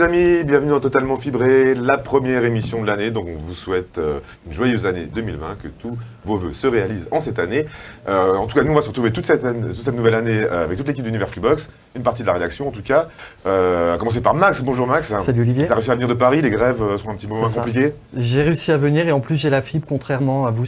amis, bienvenue dans Totalement Fibré, la première émission de l'année. Donc on vous souhaite une joyeuse année 2020, que tous vos vœux se réalisent en cette année. En tout cas, nous on va se retrouver toute cette nouvelle année avec toute l'équipe d'Univers Freebox, une partie de la rédaction en tout cas. À commencer par Max. Bonjour Max. Salut Olivier. T'as réussi à venir de Paris, les grèves sont un petit peu moins compliquées? J'ai réussi à venir et en plus j'ai la fibre contrairement à vous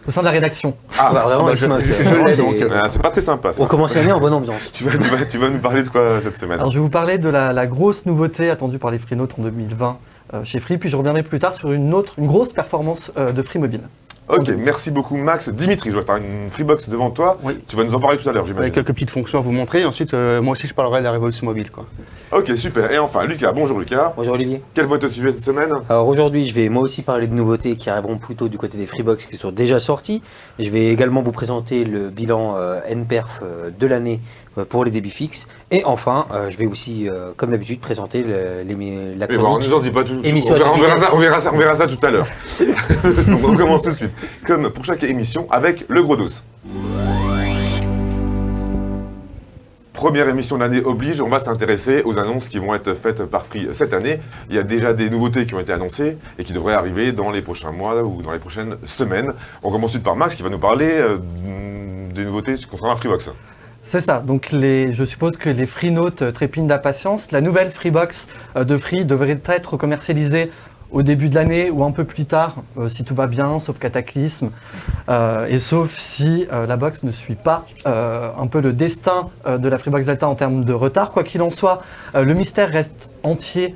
au sein de la rédaction. Ah bah vraiment, je l'ai donc. C'est pas très sympa ça. On commence l'année en bonne ambiance. Tu vas nous parler de quoi cette semaine? Alors je vais vous parler de la grosse nouveauté attendue par les Freenotes en 2020 chez Free, puis je reviendrai plus tard sur une grosse performance de Free Mobile. Ok, merci beaucoup Max. Dimitri, je vois que tu as une Freebox devant toi. Oui. Tu vas nous en parler tout à l'heure, j'imagine. Avec quelques petites fonctions à vous montrer. Ensuite, moi aussi, je parlerai de la révolution mobile, quoi. Ok, super. Et enfin, Lucas. Bonjour Lucas. Bonjour Olivier. Quel va être le sujet cette semaine? Alors aujourd'hui, je vais moi aussi parler de nouveautés qui arriveront plutôt du côté des Freebox qui sont déjà sorties. Je vais également vous présenter le bilan NPerf de l'année pour les débits fixes. Et enfin, je vais aussi, comme d'habitude, présenter la chronique. Bon, on nous en dit pas tout. Émission On verra ça tout à l'heure. Donc on commence tout de suite. Comme pour chaque émission, avec le gros dos. Première émission de l'année oblige, on va s'intéresser aux annonces qui vont être faites par Free cette année. Il y a déjà des nouveautés qui ont été annoncées et qui devraient arriver dans les prochains mois ou dans les prochaines semaines. On commence ensuite par Max qui va nous parler des nouveautés concernant la Freebox. C'est ça, donc je suppose que les Freenotes trépignent d'impatience. La nouvelle Freebox de Free devrait être commercialisée au début de l'année ou un peu plus tard, si tout va bien, sauf cataclysme, et sauf si la box ne suit pas un peu le destin de la Freebox Delta en termes de retard. Quoi qu'il en soit, le mystère reste entier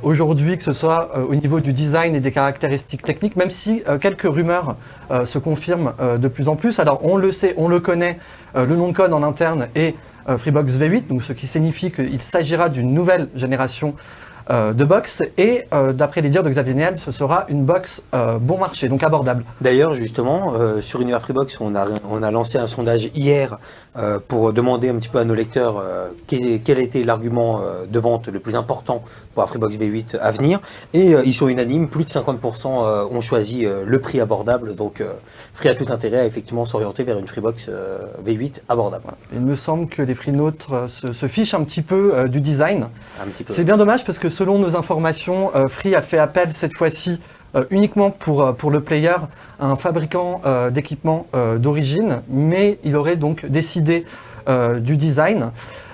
aujourd'hui, que ce soit au niveau du design et des caractéristiques techniques, même si quelques rumeurs se confirment de plus en plus. Alors on le sait, on le connaît, le nom de code en interne est Freebox V8, donc ce qui signifie qu'il s'agira d'une nouvelle génération de box et d'après les dires de Xavier Niel, ce sera une box bon marché, donc abordable. D'ailleurs justement, sur Univers Freebox, on a lancé un sondage hier pour demander un petit peu à nos lecteurs quel était l'argument de vente le plus important pour la Freebox V8 à venir, et ils sont unanimes, plus de 50% ont choisi le prix abordable, donc Free a tout intérêt à effectivement s'orienter vers une Freebox V8 abordable. Il me semble que les Freenotes se fichent un petit peu du design. C'est bien dommage parce que selon nos informations, Free a fait appel cette fois-ci uniquement pour le player à un fabricant d'équipements d'origine, mais il aurait donc décidé du design.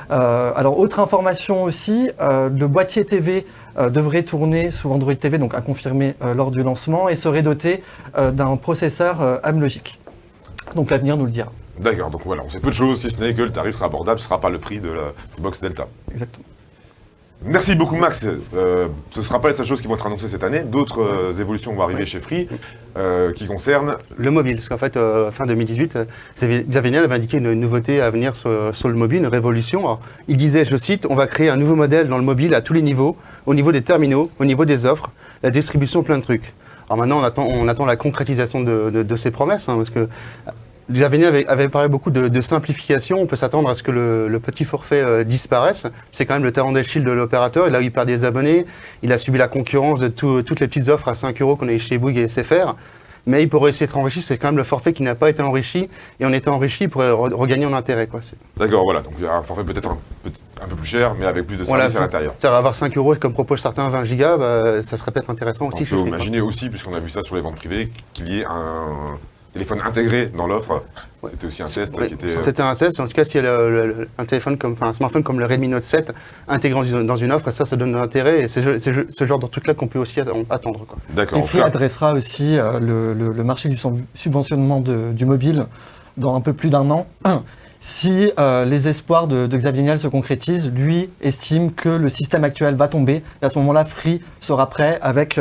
Alors autre information aussi, le boîtier TV devrait tourner sous Android TV, donc à confirmer lors du lancement, et serait doté d'un processeur Amlogic. Donc l'avenir nous le dira. D'accord, donc voilà, on sait peu de choses, si ce n'est que le tarif sera abordable, ce ne sera pas le prix de la Freebox Delta. Exactement. Merci beaucoup Max. Ce ne sera pas les seules choses qui vont être annoncées cette année. D'autres évolutions vont arriver chez Free qui concernent le mobile. Parce qu'en fait, fin 2018, Xavier Niel avait indiqué une nouveauté à venir sur le mobile, une révolution. Alors, il disait, je cite, on va créer un nouveau modèle dans le mobile à tous les niveaux, au niveau des terminaux, au niveau des offres, la distribution, plein de trucs. Alors maintenant, on attend la concrétisation de ces promesses, parce que Xavier Niel avait parlé beaucoup de simplification. On peut s'attendre à ce que le petit forfait disparaisse. C'est quand même le talon d'Achille de l'opérateur. Et là, il perd des abonnés. Il a subi la concurrence de toutes les petites offres à 5 € qu'on a eu chez Bouygues et SFR. Mais il pourrait essayer d'être enrichi. C'est quand même le forfait qui n'a pas été enrichi. Et en étant enrichi, il pourrait regagner en intérêt, quoi. D'accord, voilà. Donc il y a un forfait peut-être un peu plus cher, mais avec plus de services à l'intérieur. Ça va avoir 5 € et comme proposent certains 20 gigas, ça serait peut-être intéressant aussi. On peut imaginer aussi, puisqu'on a vu ça sur les ventes privées, qu'il y ait un téléphone intégré dans l'offre. Ouais. C'était aussi un test qui était... C'était un test. En tout cas, s'il y a un smartphone comme le Redmi Note 7 intégré dans une offre, ça donne de l'intérêt. Et c'est ce genre de truc-là qu'on peut aussi attendre, quoi. D'accord. Et Free adressera aussi le marché du subventionnement du mobile dans un peu plus d'1 an. Si les espoirs de Xavier Niel se concrétisent, lui estime que le système actuel va tomber. Et à ce moment-là, Free sera prêt avec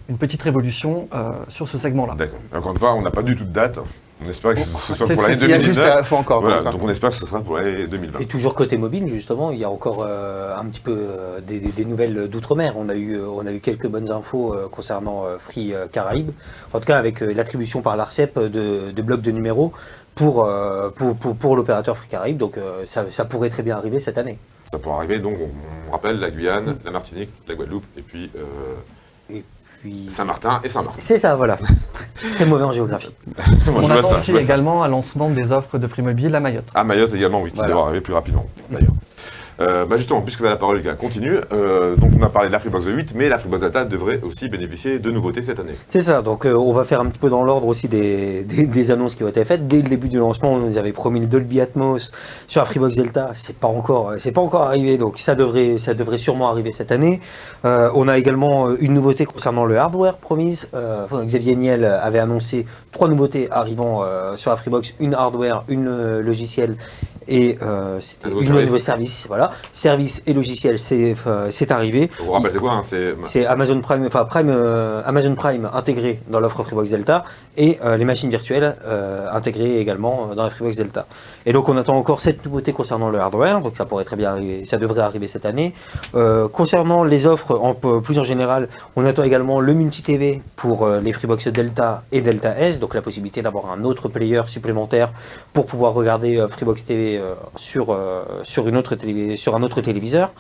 une petite révolution sur ce segment-là. D'accord. Encore une fois, on n'a pas du tout de date. On espère que ce soit pour l'année 2019. Il y a juste encore. Voilà, donc on espère que ce sera pour l'année 2020. Et toujours côté mobile, justement, il y a encore un petit peu des nouvelles d'outre-mer. On a eu quelques bonnes infos concernant Free Caraïbes. En tout cas, avec l'attribution par l'ARCEP de blocs de numéros pour l'opérateur Free Caraïbes. Donc ça pourrait très bien arriver cette année. Ça pourrait arriver, donc on rappelle la Guyane, la Martinique, la Guadeloupe et puis Saint-Martin et Saint-Martin. C'est ça, voilà. Très mauvais en géographie. On attend aussi également un lancement des offres de Free Mobile à Mayotte. À Mayotte également, oui, qui devra arriver plus rapidement, d'ailleurs. Justement, puisque tu as la parole, les gars, continue. Donc on a parlé de la Freebox V8, mais la Freebox Delta devrait aussi bénéficier de nouveautés cette année. C'est ça, donc on va faire un petit peu dans l'ordre aussi des annonces qui ont été faites. Dès le début du lancement, on nous avait promis le Dolby Atmos sur la Freebox Delta. C'est pas encore arrivé, donc ça devrait sûrement arriver cette année. On a également une nouveauté concernant le hardware promise. Xavier Niel avait annoncé 3 nouveautés arrivant sur la Freebox, une hardware, une logiciel et c'était une nouveau service. Voilà, service et logiciel, c'est arrivé. On vous rappelle c'est quoi hein, c'est Amazon Prime, Amazon Prime intégré dans l'offre Freebox Delta et les machines virtuelles intégrées également dans la Freebox Delta. Et donc on attend encore cette nouveauté concernant le hardware, donc ça pourrait très bien arriver, ça devrait arriver cette année. Concernant les offres plus en général, on attend également le multi-TV pour les Freebox Delta et Delta S, donc la possibilité d'avoir un autre player supplémentaire pour pouvoir regarder Freebox TV sur un autre téléviseur.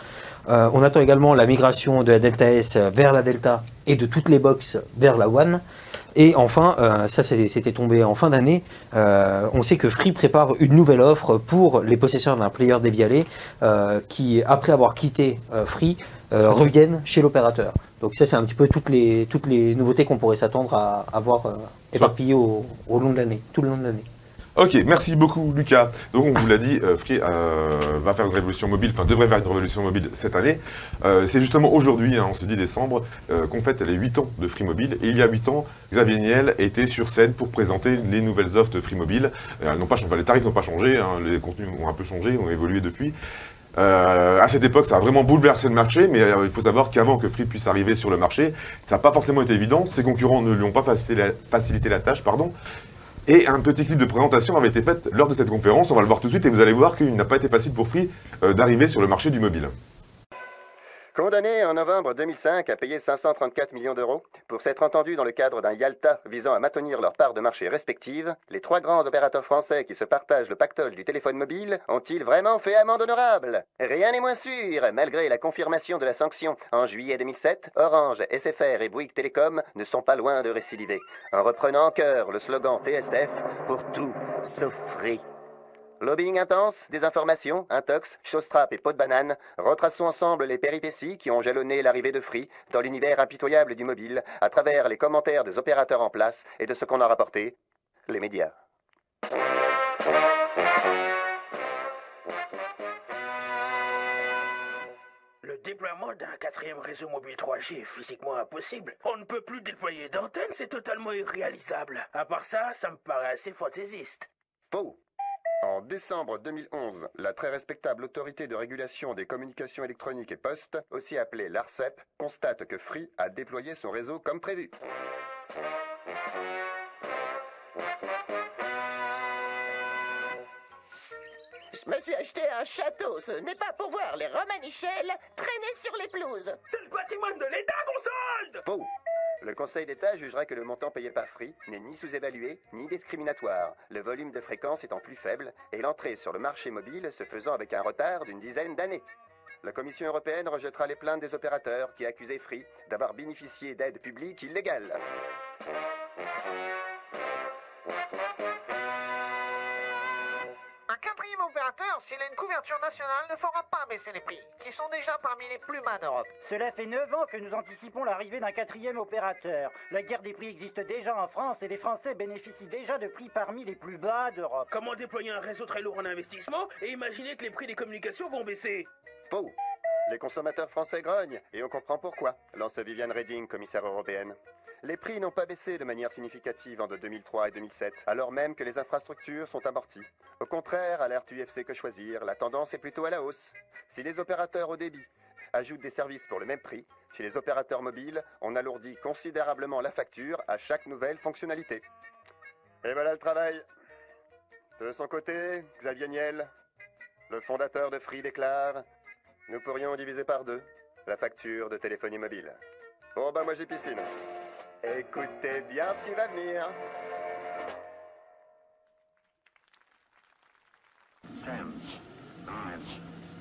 On attend également la migration de la Delta S vers la Delta et de toutes les box vers la One. Et enfin, ça c'était tombé en fin d'année, on sait que Free prépare une nouvelle offre pour les possesseurs d'un player dévialé qui, après avoir quitté Free, reviennent chez l'opérateur. Donc ça c'est un petit peu toutes les nouveautés qu'on pourrait s'attendre à avoir éparpillées au long de l'année, tout le long de l'année. Ok, merci beaucoup Lucas. Donc on vous l'a dit, Free va faire une révolution mobile, enfin devrait faire une révolution mobile cette année. C'est justement aujourd'hui, hein, ce 10 décembre, qu'on fête les 8 ans de Free Mobile. Et il y a 8 ans, Xavier Niel était sur scène pour présenter les nouvelles offres de Free Mobile. Les tarifs n'ont pas changé, hein, les contenus ont un peu changé, ont évolué depuis. À cette époque, ça a vraiment bouleversé le marché, mais il faut savoir qu'avant que Free puisse arriver sur le marché, ça n'a pas forcément été évident. Ses concurrents ne lui ont pas facilité la tâche, pardon. Et un petit clip de présentation avait été fait lors de cette conférence, on va le voir tout de suite et vous allez voir qu'il n'a pas été facile pour Free d'arriver sur le marché du mobile. Condamné en novembre 2005 à payer 534 millions d'euros pour s'être entendus dans le cadre d'un Yalta visant à maintenir leur part de marché respective, les 3 grands opérateurs français qui se partagent le pactole du téléphone mobile ont-ils vraiment fait amende honorable? Rien n'est moins sûr, malgré la confirmation de la sanction. En juillet 2007, Orange, SFR et Bouygues Télécom ne sont pas loin de récidiver, en reprenant en chœur le slogan TSF pour tout sauf Free. Lobbying intense, désinformation, intox, chose-trappe et pot de banane, retraçons ensemble les péripéties qui ont jalonné l'arrivée de Free dans l'univers impitoyable du mobile, à travers les commentaires des opérateurs en place et de ce qu'on a rapporté, les médias. Le déploiement d'un 4e réseau mobile 3G est physiquement impossible. On ne peut plus déployer d'antennes, c'est totalement irréalisable. À part ça, ça me paraît assez fantaisiste. Faux. En décembre 2011, la très respectable Autorité de régulation des communications électroniques et postes, aussi appelée l'ARCEP, constate que Free a déployé son réseau comme prévu. Je me suis acheté un château, ce n'est pas pour voir les Romanichels traîner sur les pelouses. C'est le patrimoine de l'État qu'on solde! Faux. Le Conseil d'État jugera que le montant payé par Free n'est ni sous-évalué, ni discriminatoire, le volume de fréquence étant plus faible et l'entrée sur le marché mobile se faisant avec un retard d'une dizaine d'années. La Commission européenne rejettera les plaintes des opérateurs qui accusaient Free d'avoir bénéficié d'aides publiques illégales. Un 4e opérateur, s'il a une couverture nationale, ne fera pas baisser les prix, qui sont déjà parmi les plus bas d'Europe. Cela fait 9 ans que nous anticipons l'arrivée d'un 4e opérateur. La guerre des prix existe déjà en France et les Français bénéficient déjà de prix parmi les plus bas d'Europe. Comment déployer un réseau très lourd en investissement et imaginer que les prix des communications vont baisser? Faux. Les consommateurs français grognent, et on comprend pourquoi, lance Viviane Reding, commissaire européenne. Les prix n'ont pas baissé de manière significative entre 2003 et 2007, alors même que les infrastructures sont amorties. Au contraire, alerte UFC Que Choisir, la tendance est plutôt à la hausse. Si les opérateurs au débit ajoutent des services pour le même prix, chez les opérateurs mobiles, on alourdit considérablement la facture à chaque nouvelle fonctionnalité. Et voilà le travail. De son côté, Xavier Niel, le fondateur de Free, déclare: nous pourrions diviser par 2 la facture de téléphonie mobile. Bon bah moi j'ai piscine. Écoutez bien ce qui va venir. 10, 9,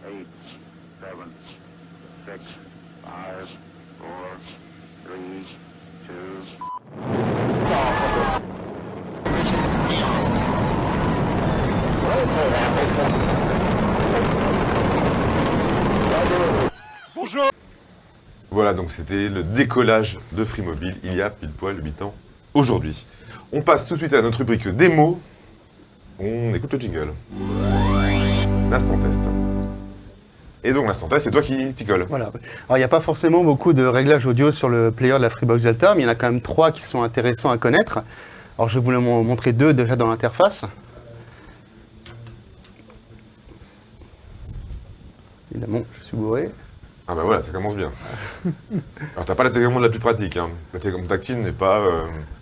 8, 7, 6, 5, 4, 3, 2. Voilà, donc c'était le décollage de Free Mobile il y a pile poil 8 ans aujourd'hui. On passe tout de suite à notre rubrique démo. On écoute le jingle. L'instant test. Et donc l'instant test, c'est toi qui t'y colle. Voilà. Alors il n'y a pas forcément beaucoup de réglages audio sur le player de la Freebox Delta, mais il y en a quand même 3 qui sont intéressants à connaître. Alors je vais vous en montrer 2 déjà dans l'interface. Évidemment, je suis bourré. Ah bah voilà, ça commence bien. Alors t'as pas la télécommande la plus pratique, hein. La télécommande tactile n'est pas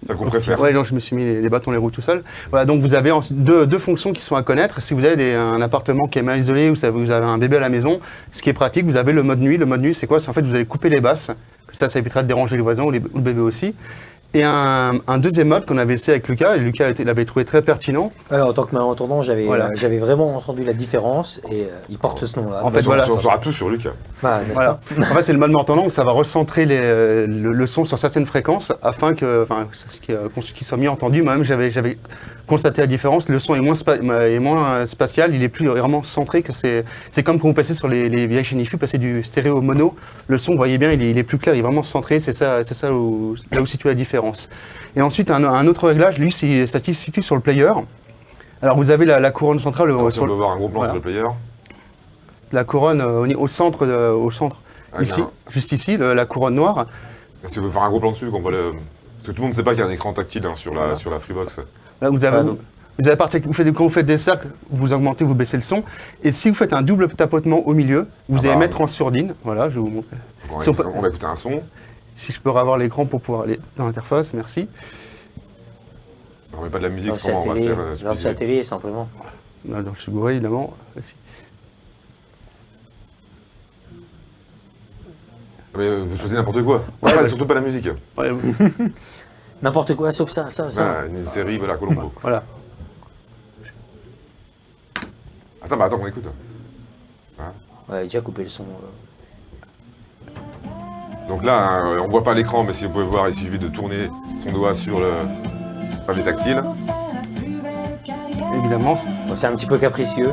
celle qu'on préfère. Ouais, non, je me suis mis les bâtons les roues tout seul. Voilà, donc vous avez deux fonctions qui sont à connaître. Si vous avez un appartement qui est mal isolé ou vous avez un bébé à la maison, ce qui est pratique, vous avez le mode nuit. Le mode nuit, c'est quoi? C'est en fait vous allez couper les basses. Ça évitera de déranger les voisins ou le bébé aussi. Et un deuxième mode qu'on avait essayé avec Lucas, et Lucas l'avait trouvé très pertinent. En tant que malentendant, j'avais Voilà. j'avais vraiment entendu la différence et il porte ce nom-là. En fait, voilà. On saura tout sur Lucas. N'est-ce Voilà. pas En fait, c'est le mode malentendant où ça va recentrer le son sur certaines fréquences afin qu'il soit mieux entendu. Moi-même, j'avais constaté la différence. Le son est moins spatial, il est plus vraiment centré. C'est comme quand vous passez sur les vieilles chaînes IFU, passer du stéréo au mono. Le son, vous voyez bien, il est plus clair, il est vraiment centré. C'est ça là où se situe la différence. Et ensuite, un autre réglage, lui, ça se situe sur le player. Alors, vous avez la couronne centrale. On peut voir un gros plan sur le player. La couronne au centre, ici, bien. juste ici, la couronne noire. Si on veut faire un gros plan dessus, qu'on voit parce que tout le monde ne sait pas qu'il y a un écran tactile sur la Freebox. Là, quand vous faites des cercles, vous augmentez, vous baissez le son. Et si vous faites un double tapotement au milieu, vous allez mettre en sourdine. Voilà, je vais vous montrer. On va écouter un son. Si je peux avoir l'écran pour pouvoir aller dans l'interface, merci. On met pas de la musique, C'est on va se faire c'est la télé, simplement. Donc, je suis bourré, évidemment. Merci. Mais choisissez n'importe quoi. Surtout pas la musique. Ouais, N'importe quoi, sauf ça. Voilà, une série, voilà, Colombo. voilà. Attends, on écoute. Ouais, déjà coupé le son. Donc là, on voit pas l'écran, mais si vous pouvez voir, il suffit de tourner son doigt sur le pavé tactile. Évidemment. Bon, c'est un petit peu capricieux.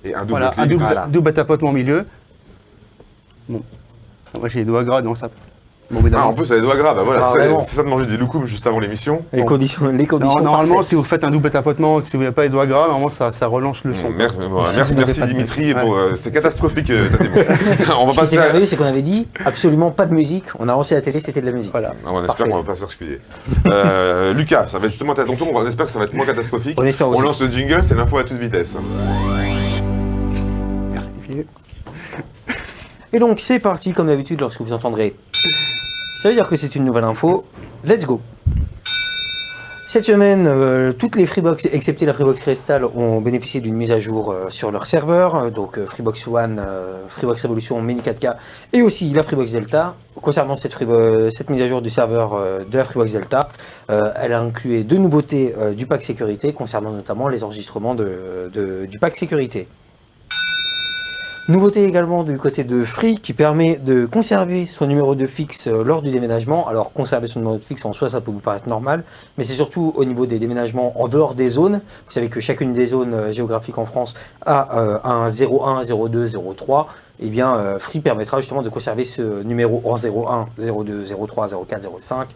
Et un double Voilà, clic. double tapotement au milieu. Bon. Moi, j'ai les doigts gras, donc ça. Bon, En plus, ça a les doigts gras. Bah voilà, vraiment. c'est ça de manger des loukoums juste avant l'émission. Les conditions Normalement, parfaites. si vous faites un double tapotement et que si vous n'avez pas les doigts gras, normalement, ça relance le son. Merci Dimitri. C'était catastrophique ta démo. On va Ce qui passer s'est à... merveilleux, c'est qu'on avait dit absolument pas de musique. On a lancé la télé, c'était de la musique. Voilà. On espère Parfait. qu'on va pas se faire excuser. Lucas, ça va être justement à ton tour. On espère que ça va être moins catastrophique. On espère aussi. On lance le jingle, c'est l'info à toute vitesse. Merci. Et donc c'est parti comme d'habitude lorsque vous entendrez. Ça veut dire que c'est une nouvelle info. Let's go. Cette semaine, toutes les Freebox, excepté la Freebox Crystal, ont bénéficié d'une mise à jour sur leur serveur. Donc Freebox One, Freebox Revolution, Mini 4K et aussi la Freebox Delta. Concernant cette mise à jour du serveur de la Freebox Delta, elle a inclus 2 nouveautés du pack sécurité concernant notamment les enregistrements du pack sécurité. Nouveauté également du côté de Free qui permet de conserver son numéro de fixe lors du déménagement. Alors conserver son numéro de fixe en soi ça peut vous paraître normal, mais c'est surtout au niveau des déménagements en dehors des zones. Vous savez que chacune des zones géographiques en France a un 01, 02, 03. Et bien Free permettra justement de conserver ce numéro en 01, 02, 03, 04, 05,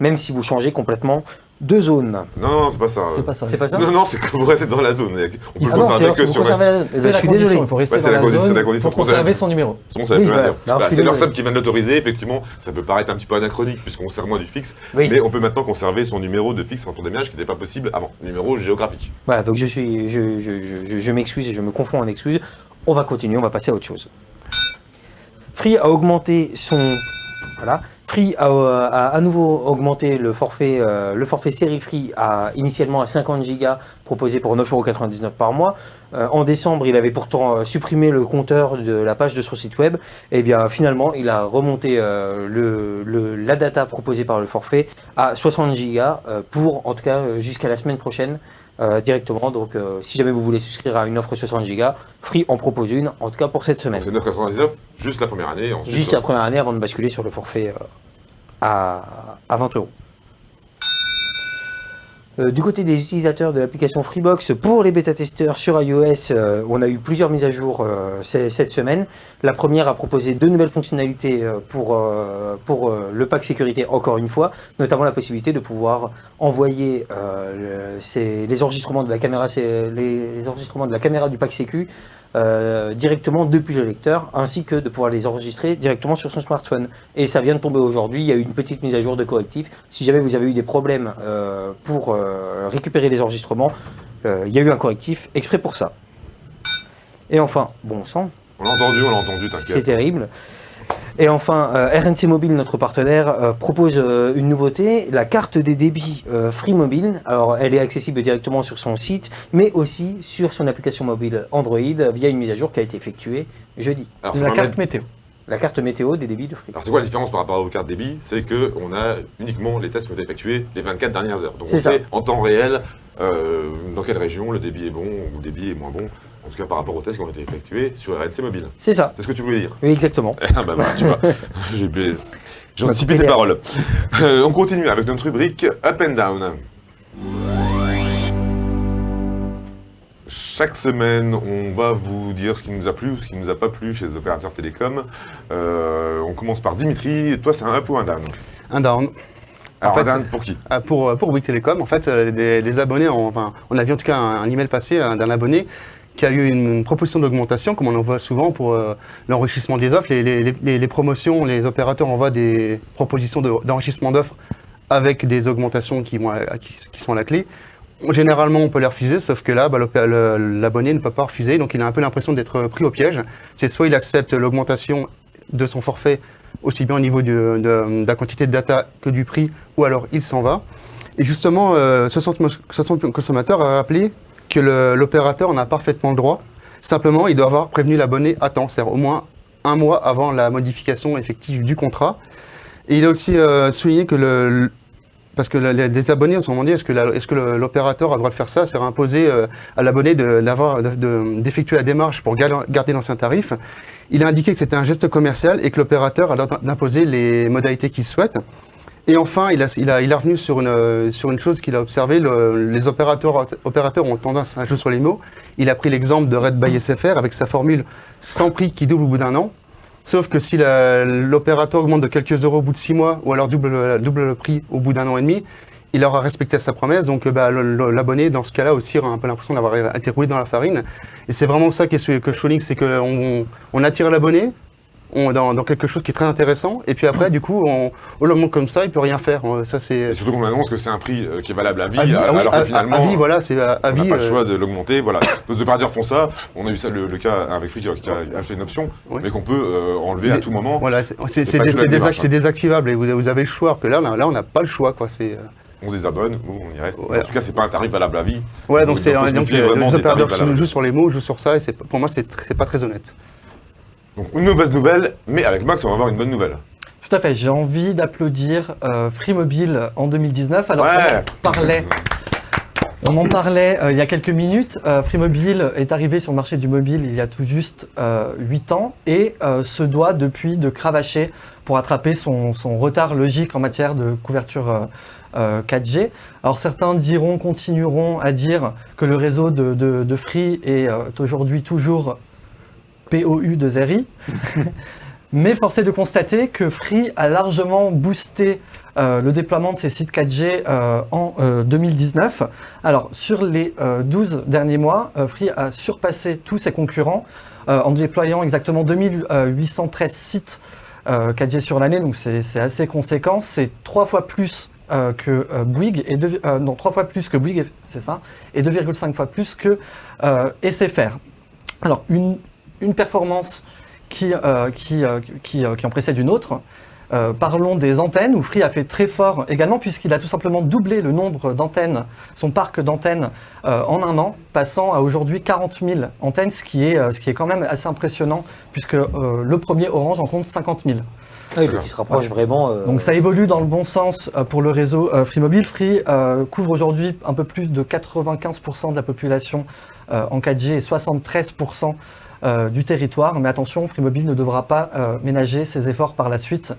même si vous changez complètement de zone. Non, c'est pas ça. C'est pas ça. C'est pas ça? Non, c'est que vous restez dans la zone. On peut le Ah non, conserver c'est que vous sur conservez la zone. C'est Je la suis condition, désolé. il faut rester Ouais, c'est dans la la condition, zone c'est la condition pour qu'on conserver savait. son numéro. Sinon, ça veut Oui, plus rien voilà. dire. Alors, je suis C'est leur désolé. sub qui vient de l'autoriser, effectivement, ça peut paraître un petit peu anachronique puisqu'on sert moins du fixe, Oui. mais on peut maintenant conserver son numéro de fixe quand on déménage qui n'était pas possible avant, numéro géographique. Voilà, donc je m'excuse et je me confonds en excuses. On va continuer, on va passer à autre chose. Free a augmenté son... Voilà. Free a à nouveau augmenté le forfait série Free initialement à 50 Go proposé pour 9,99 € par mois. En décembre, il avait pourtant supprimé le compteur de la page de son site web. Et bien finalement, il a remonté la data proposée par le forfait à 60 Go pour en tout cas jusqu'à la semaine prochaine. Directement, donc si jamais vous voulez souscrire à une offre 60 Go, Free en propose une, en tout cas pour cette semaine. C'est 9,99 juste la première année. Ensuite, Juste la première année avant de basculer sur le forfait à 20 €. Du côté des utilisateurs de l'application Freebox, pour les bêta-testeurs sur iOS, on a eu plusieurs mises à jour cette semaine. La première a proposé 2 nouvelles fonctionnalités pour le pack sécurité, encore une fois, notamment la possibilité de pouvoir envoyer les enregistrements de la caméra, les enregistrements de la caméra du pack sécu directement depuis le lecteur, ainsi que de pouvoir les enregistrer directement sur son smartphone. Et ça vient de tomber aujourd'hui, il y a eu une petite mise à jour de correctif. Si jamais vous avez eu des problèmes pour récupérer les enregistrements, il y a eu un correctif exprès pour ça. Et enfin, bon sang, On l'a entendu, c'est t'inquiète. terrible. Et enfin, RNC Mobile, notre partenaire, propose une nouveauté, la carte des débits Free Mobile. Alors, elle est accessible directement sur son site, mais aussi sur son application mobile Android via une mise à jour qui a été effectuée jeudi. Alors, La carte météo. La carte météo des débits de Free. Alors c'est quoi la différence par rapport aux cartes débit? C'est qu'on a uniquement les tests qui ont été effectués les 24 dernières heures. Donc C'est on ça. sait en temps réel dans quelle région le débit est bon ou le débit est moins bon. En tout cas par rapport aux tests qui ont été effectués sur RNC Mobile. C'est ça. C'est ce que tu voulais dire? Oui, exactement. Ah bah voilà, tu vois, j'ai anticipé tes paroles. On continue avec notre rubrique Up and Down. Chaque semaine, on va vous dire ce qui nous a plu ou ce qui nous a pas plu chez les opérateurs télécoms. On commence par Dimitri. Toi, c'est un up ou un down? Un down. Alors, En un fait, down pour qui? Pour Bouygues Télécom, en fait, des abonnés, on a vu en tout cas un email passé d'un abonné qui a eu une proposition d'augmentation, comme on en voit souvent pour l'enrichissement des offres. Les promotions, les opérateurs envoient des propositions d'enrichissement d'offres avec des augmentations qui sont à la clé. Généralement, on peut les refuser, sauf que là, l'abonné ne peut pas refuser, donc il a un peu l'impression d'être pris au piège. C'est soit il accepte l'augmentation de son forfait, aussi bien au niveau de la quantité de data que du prix, ou alors il s'en va. Et justement, 60 consommateurs a rappelé que l'opérateur en a parfaitement le droit. Simplement, il doit avoir prévenu l'abonné à temps, c'est-à-dire au moins un mois avant la modification effective du contrat. Et il a aussi souligné que parce que des abonnés se sont demandé est-ce que l'opérateur a le droit de faire ça, c'est imposer à l'abonné d'effectuer la démarche pour garder l'ancien tarif. Il a indiqué que c'était un geste commercial et que l'opérateur a le droit d'imposer les modalités qu'il souhaite. Et enfin, il est revenu sur une chose qu'il a observée. Les opérateurs ont tendance à jouer sur les mots. Il a pris l'exemple de Red by SFR avec sa formule sans prix qui double au bout d'un an. Sauf que si l'opérateur augmente de quelques euros au bout de 6 mois ou alors double le prix au bout d'un an et demi, il aura respecté sa promesse. Donc l'abonné, dans ce cas-là aussi, aura un peu l'impression d'avoir été roulé dans la farine. Et c'est vraiment ça que je souligne, c'est qu'on attire l'abonné dans quelque chose qui est très intéressant. Et puis après, du coup, on le montre comme ça, il peut rien faire. Ça, c'est... Et surtout qu'on annonce que c'est un prix qui est valable à vie, oui, alors que finalement, à vie, voilà, c'est à on n'a vie. pas le choix de l'augmenter. Voilà. Nos opérateurs font ça. On a eu ça le cas avec Free qui a acheté une option, Oui. mais qu'on peut enlever à tout moment. Voilà, C'est pas que la démarche, c'est désactivable et vous avez le choix. Alors que là, on n'a pas le choix, quoi. On se désabonne ou on y reste. Voilà. En tout cas, c'est pas un tarif valable à vie. Voilà, donc faut se méfier vraiment les des opérateurs tarifs valables. jouent sur les mots, jouent sur ça, et pour moi, c'est pas très honnête. Donc une mauvaise nouvelle, mais avec Max, on va avoir une bonne nouvelle. Tout à fait, j'ai envie d'applaudir Free Mobile en 2019. Alors, Ouais. on en parlait il y a quelques minutes. Free Mobile est arrivé sur le marché du mobile il y a tout juste 8 ans et se doit depuis de cravacher pour attraper son retard logique en matière de couverture 4G. Alors certains continueront à dire que le réseau de Free est aujourd'hui toujours POU de Zeri. Mais force est de constater que Free a largement boosté le déploiement de ses sites 4G en 2019. Alors, sur les 12 derniers mois, Free a surpassé tous ses concurrents en déployant exactement 2813 sites 4G sur l'année, donc c'est assez conséquent. C'est 3 fois plus que Bouygues, et 3 fois plus que Bouygues, c'est ça, et 2,5 fois plus que SFR. Alors, une performance qui en précède une autre. Parlons des antennes, où Free a fait très fort également, puisqu'il a tout simplement doublé le nombre d'antennes, son parc d'antennes en un an, passant à aujourd'hui 40 000 antennes, ce qui est quand même assez impressionnant, puisque le premier Orange en compte 50 000. Oui, donc il se rapproche vraiment. Donc ça évolue dans le bon sens pour le réseau Free Mobile. Free couvre aujourd'hui un peu plus de 95% de la population en 4G et 73% du territoire, mais attention, Free Mobile ne devra pas ménager ses efforts par la suite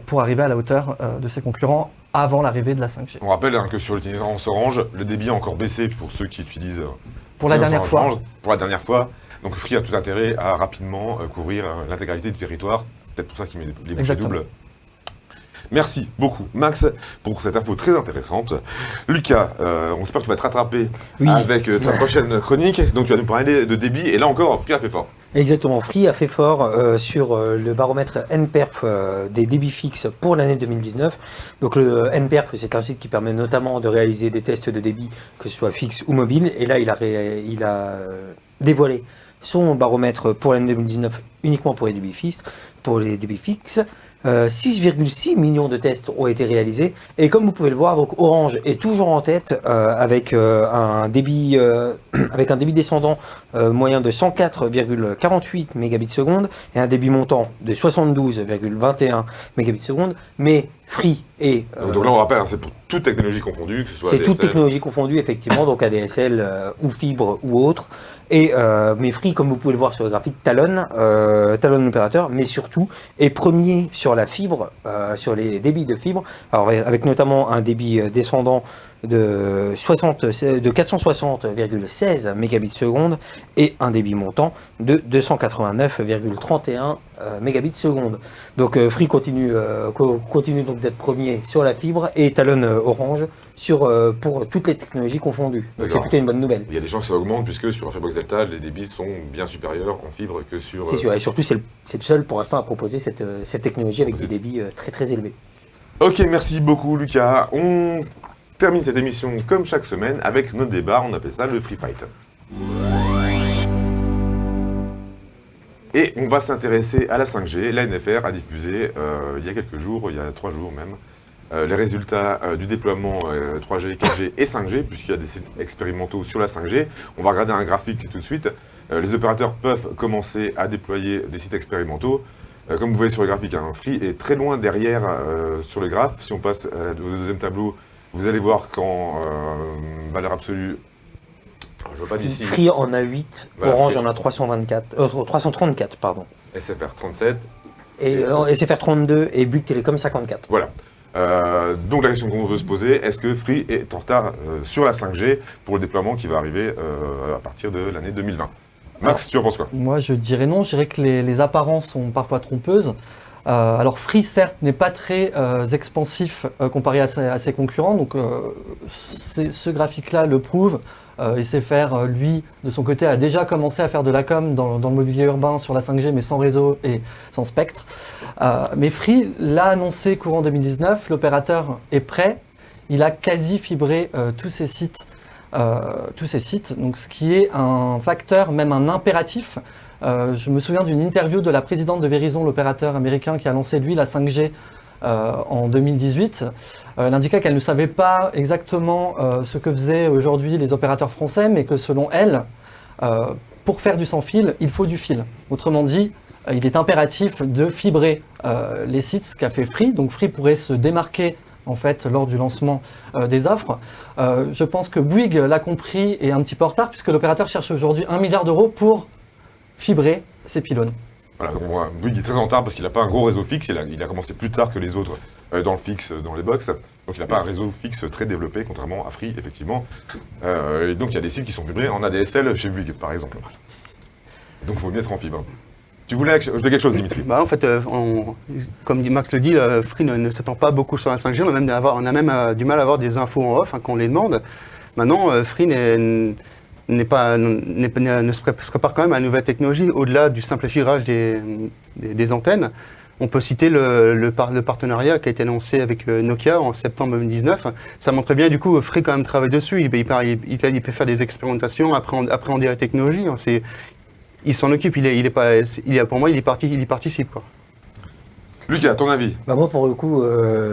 pour arriver à la hauteur de ses concurrents avant l'arrivée de la 5G. On rappelle que sur l'itinérance Orange, le débit a encore baissé pour ceux qui utilisent Pour la dernière l'itinérance fois. Orange, pour la dernière fois. Donc Free a tout intérêt à rapidement couvrir l'intégralité du territoire. C'est peut-être pour ça qu'il met les bouchées Exactement. doubles. Merci beaucoup, Max, pour cette info très intéressante. Lucas, on espère que tu vas te rattraper Oui. avec ta prochaine chronique. Donc tu vas nous parler de débit. Et là encore, Free a fait fort. Exactement, Free a fait fort sur le baromètre NPerf des débits fixes pour l'année 2019. Donc le NPerf, c'est un site qui permet notamment de réaliser des tests de débit, que ce soit fixe ou mobile. Et là, il a dévoilé son baromètre pour l'année 2019 uniquement pour les débits fixes. 6,6 millions de tests ont été réalisés et comme vous pouvez le voir, donc Orange est toujours en tête avec un débit descendant moyen de 104,48 mégabits seconde et un débit montant de 72,21 mégabits seconde, mais Free est Donc là, on rappelle, hein, c'est pour toute technologie confondue, que ce soit c'est ADSL. toute technologie confondue, effectivement, donc ADSL ou fibre ou autre. Et mais Free, comme vous pouvez le voir sur le graphique, talonne l'opérateur, mais surtout est premier sur la fibre, sur les débits de fibre, alors avec notamment un débit descendant de 460,16 mégabits seconde et un débit montant de 289,31 mégabits seconde. Donc Free continue donc d'être premier sur la fibre et talonne Orange pour toutes les technologies confondues. Donc c'est D'accord. plutôt une bonne nouvelle. Il y a des chances que ça augmente puisque sur Freebox Delta, les débits sont bien supérieurs en fibre que sur... C'est sûr, et surtout c'est le seul pour l'instant à proposer cette technologie avec des débits très très élevés. Ok, merci beaucoup Lucas. On termine cette émission comme chaque semaine avec notre débat, on appelle ça le Free Fight. Et on va s'intéresser à la 5G. La NFR a diffusé il y a quelques jours, il y a 3 jours même, les résultats du déploiement 3G, 4G et 5G, puisqu'il y a des sites expérimentaux sur la 5G. On va regarder un graphique tout de suite. Les opérateurs peuvent commencer à déployer des sites expérimentaux. Comme vous voyez sur le graphique, hein, Free est très loin derrière sur le graphe. Si on passe au deuxième tableau, vous allez voir qu'en valeur absolue, je vois pas d'ici, Free en a 8, Voilà, Orange Free. en a 334, pardon. SFR 37. Et SFR 32 et Bouygues Télécom 54. Voilà. Donc la question qu'on veut se poser, est-ce que Free est en retard sur la 5G pour le déploiement qui va arriver à partir de l'année 2020 ? Max, tu en penses quoi ? Moi, je dirais non. Je dirais que les apparences sont parfois trompeuses. Alors, Free, certes, n'est pas très expansif comparé à ses concurrents. Donc, ce graphique-là le prouve. SFR, lui, de son côté, a déjà commencé à faire de la com dans le mobilier urbain sur la 5G, mais sans réseau et sans spectre. Mais Free l'a annoncé courant 2019. L'opérateur est prêt. Il a quasi fibré tous ses sites. Donc, ce qui est un facteur, même un impératif. Je me souviens d'une interview de la présidente de Verizon, l'opérateur américain, qui a lancé lui la 5G en 2018. Elle indiquait qu'elle ne savait pas exactement ce que faisaient aujourd'hui les opérateurs français, mais que selon elle, pour faire du sans fil, il faut du fil. Autrement dit, il est impératif de fibrer les sites, ce qu'a fait Free. Donc Free pourrait se démarquer en fait, lors du lancement des offres. Je pense que Bouygues l'a compris et est un petit peu en retard, puisque l'opérateur cherche aujourd'hui 1 milliard d'euros pour fibrer ses pylônes. Voilà, donc Bouygues est très en retard parce qu'il n'a pas un gros réseau fixe, il a commencé plus tard que les autres dans le fixe, dans les box, donc il n'a pas un réseau fixe très développé, contrairement à Free, effectivement. Et donc il y a des sites qui sont fibrés en ADSL chez Bouygues, par exemple. Donc il faut mieux être en fibre. Tu voulais ajouter quelque chose, Dimitri ? Bah, en fait, comme Max le dit, Free ne s'attend pas beaucoup sur la 5G. On a même du mal à avoir des infos en off quand on les demande. Maintenant, Free ne se prépare quand même à la nouvelle technologie, au-delà du simple fibrage des antennes. On peut citer le partenariat qui a été annoncé avec Nokia en septembre 2019. Ça montre bien, du coup, Free quand même travaille dessus. Il peut faire des expérimentations, appréhender la technologie. Il s'en occupe, pour moi, il participe, quoi. Lucas, ton avis ? Bah moi, pour le coup,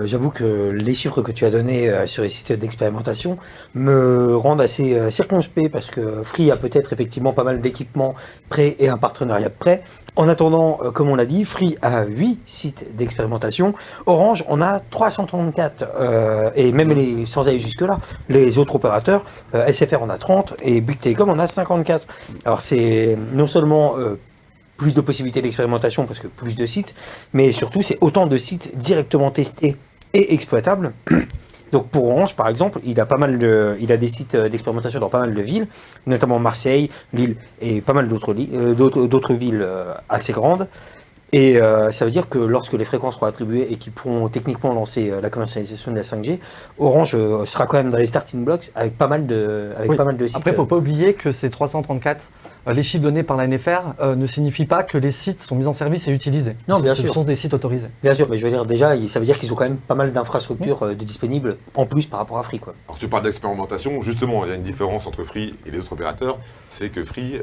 j'avoue que les chiffres que tu as donnés sur les sites d'expérimentation me rendent assez circonspect parce que Free a peut-être effectivement pas mal d'équipements prêts et un partenariat de prêt. En attendant, comme on l'a dit, Free a 8 sites d'expérimentation. Orange en a 334. Et même sans aller jusque-là, les autres opérateurs, SFR en a 30 et Bouygues Télécom en a 54. Alors c'est non seulement plus de possibilités d'expérimentation parce que plus de sites, mais surtout c'est autant de sites directement testés et exploitable. Donc pour Orange, par exemple, il a des sites d'expérimentation dans pas mal de villes, notamment Marseille, Lille et pas mal d'autres villes assez grandes. Et ça veut dire que lorsque les fréquences seront attribuées et qu'ils pourront techniquement lancer la commercialisation de la 5G, Orange sera quand même dans les starting blocks avec pas mal de sites. Après, il ne faut pas oublier que ces 334, les chiffres donnés par la NFR ne signifient pas que les sites sont mis en service et utilisés. Non, bien Ce sûr. sont des sites autorisés. Bien sûr, mais je veux dire déjà, ça veut dire qu'ils ont quand même pas mal d'infrastructures de disponibles en plus par rapport à Free, quoi. Alors tu parles d'expérimentation, justement, il y a une différence entre Free et les autres opérateurs, c'est que Free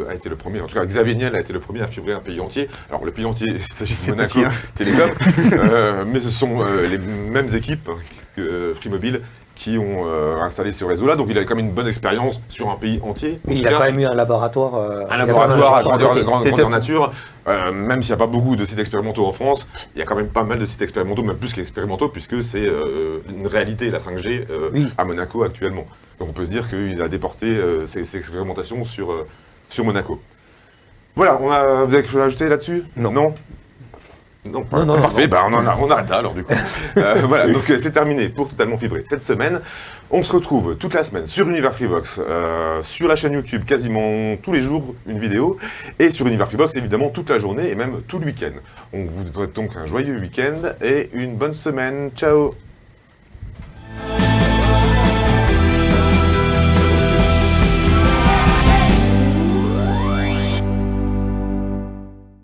a été le premier, en tout cas Xavier Niel a été le premier à fibrer un pays entier. Alors le pays entier, il s'agit de Monaco petit, hein. Télécom, mais ce sont les mêmes équipes que Free Mobile qui ont installé ce réseau-là, donc il a quand même une bonne expérience sur un pays entier. Oui, il a quand même eu un laboratoire. Un laboratoire à grandeur C'était- nature, même s'il n'y a pas beaucoup de sites expérimentaux en France, il y a quand même pas mal de sites expérimentaux, même plus qu'expérimentaux, puisque c'est une réalité, la 5G, Oui. à Monaco actuellement. Donc on peut se dire qu'il a déporté ces expérimentations sur Monaco. Voilà, vous avez quelque chose à ajouter là-dessus? Non. Non, parfait, bah, on arrête là alors du coup. Voilà, donc c'est terminé pour Totalement Fibré cette semaine. On se retrouve toute la semaine sur Univers Freebox, sur la chaîne YouTube quasiment tous les jours une vidéo, et sur Univers Freebox évidemment toute la journée et même tout le week-end. On vous souhaite donc un joyeux week-end et une bonne semaine. Ciao!